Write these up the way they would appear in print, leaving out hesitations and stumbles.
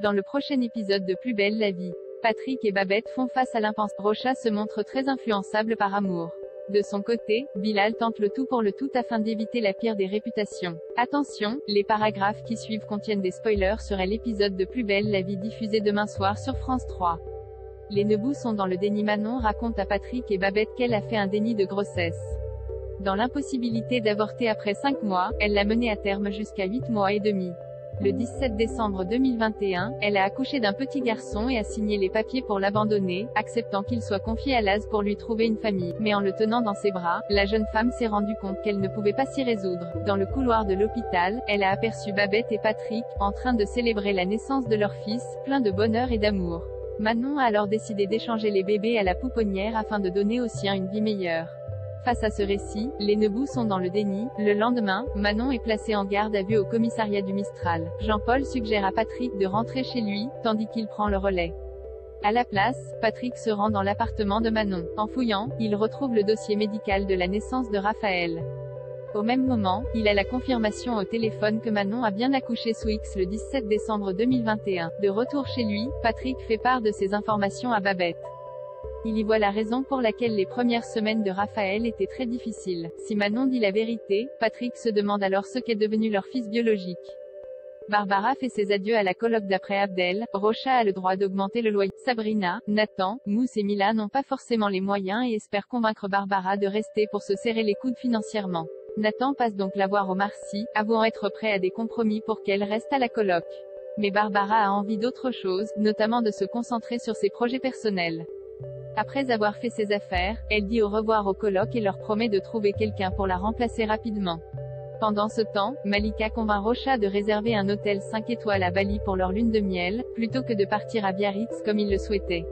Dans le prochain épisode de Plus belle la vie, Patrick et Babette font face à l'impensable. Rocha se montre très influençable par amour. De son côté, Bilal tente le tout pour le tout afin d'éviter la pire des réputations. Attention, les paragraphes qui suivent contiennent des spoilers sur l'épisode de Plus belle la vie diffusé demain soir sur France 3. Les Nebous sont dans le déni. Manon raconte à Patrick et Babette qu'elle a fait un déni de grossesse. Dans l'impossibilité d'avorter après 5 mois, elle l'a mené à terme jusqu'à 8 mois et demi. Le 17 décembre 2021, elle a accouché d'un petit garçon et a signé les papiers pour l'abandonner, acceptant qu'il soit confié à Laz pour lui trouver une famille. Mais en le tenant dans ses bras, la jeune femme s'est rendue compte qu'elle ne pouvait pas s'y résoudre. Dans le couloir de l'hôpital, elle a aperçu Babette et Patrick, en train de célébrer la naissance de leur fils, plein de bonheur et d'amour. Manon a alors décidé d'échanger les bébés à la pouponnière afin de donner aux siens une vie meilleure. Face à ce récit, les Nebous sont dans le déni. Le lendemain, Manon est placée en garde à vue au commissariat du Mistral. Jean-Paul suggère à Patrick de rentrer chez lui, tandis qu'il prend le relais. À la place, Patrick se rend dans l'appartement de Manon. En fouillant, il retrouve le dossier médical de la naissance de Raphaël. Au même moment, il a la confirmation au téléphone que Manon a bien accouché sous X le 17 décembre 2021. De retour chez lui, Patrick fait part de ces informations à Babette. Il y voit la raison pour laquelle les premières semaines de Raphaël étaient très difficiles. Si Manon dit la vérité, Patrick se demande alors ce qu'est devenu leur fils biologique. Barbara fait ses adieux à la coloc d'après Abdel. Rocha a le droit d'augmenter le loyer. Sabrina, Nathan, Mousse et Mila n'ont pas forcément les moyens et espèrent convaincre Barbara de rester pour se serrer les coudes financièrement. Nathan passe donc la voir Omar Sy, avouant être prêt à des compromis pour qu'elle reste à la coloc. Mais Barbara a envie d'autre chose, notamment de se concentrer sur ses projets personnels. Après avoir fait ses affaires, elle dit au revoir au coloc et leur promet de trouver quelqu'un pour la remplacer rapidement. Pendant ce temps, Malika convainc Rocha de réserver un hôtel 5 étoiles à Bali pour leur lune de miel, plutôt que de partir à Biarritz comme il le souhaitait.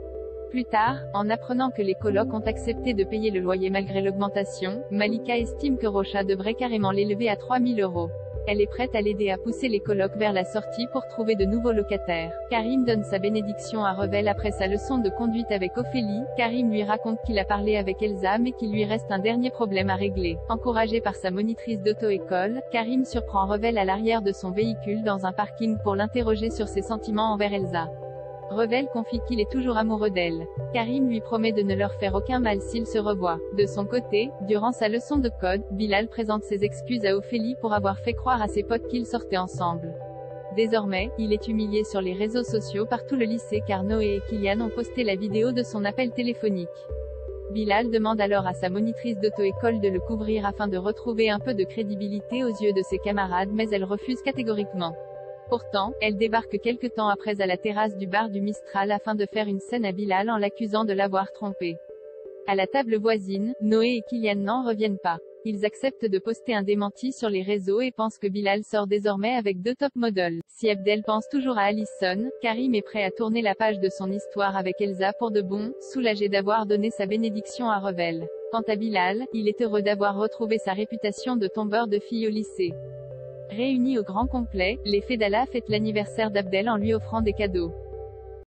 Plus tard, en apprenant que les colocs ont accepté de payer le loyer malgré l'augmentation, Malika estime que Rocha devrait carrément l'élever à 3 000 €. Elle est prête à l'aider à pousser les colocs vers la sortie pour trouver de nouveaux locataires. Karim donne sa bénédiction à Revel après sa leçon de conduite avec Ophélie. Karim lui raconte qu'il a parlé avec Elsa mais qu'il lui reste un dernier problème à régler. Encouragé par sa monitrice d'auto-école, Karim surprend Revel à l'arrière de son véhicule dans un parking pour l'interroger sur ses sentiments envers Elsa. Revel confie qu'il est toujours amoureux d'elle. Karim lui promet de ne leur faire aucun mal s'ils se revoient. De son côté, durant sa leçon de code, Bilal présente ses excuses à Ophélie pour avoir fait croire à ses potes qu'ils sortaient ensemble. Désormais, il est humilié sur les réseaux sociaux par tout le lycée car Noé et Kylian ont posté la vidéo de son appel téléphonique. Bilal demande alors à sa monitrice d'auto-école de le couvrir afin de retrouver un peu de crédibilité aux yeux de ses camarades mais elle refuse catégoriquement. Pourtant, elle débarque quelque temps après à la terrasse du bar du Mistral afin de faire une scène à Bilal en l'accusant de l'avoir trompé. À la table voisine, Noé et Kylian n'en reviennent pas. Ils acceptent de poster un démenti sur les réseaux et pensent que Bilal sort désormais avec 2 top models. Si Abdel pense toujours à Allison, Karim est prêt à tourner la page de son histoire avec Elsa pour de bon, soulagé d'avoir donné sa bénédiction à Revel. Quant à Bilal, il est heureux d'avoir retrouvé sa réputation de tombeur de filles au lycée. Réunis au grand complet, les Fedala fêtent l'anniversaire d'Abdel en lui offrant des cadeaux.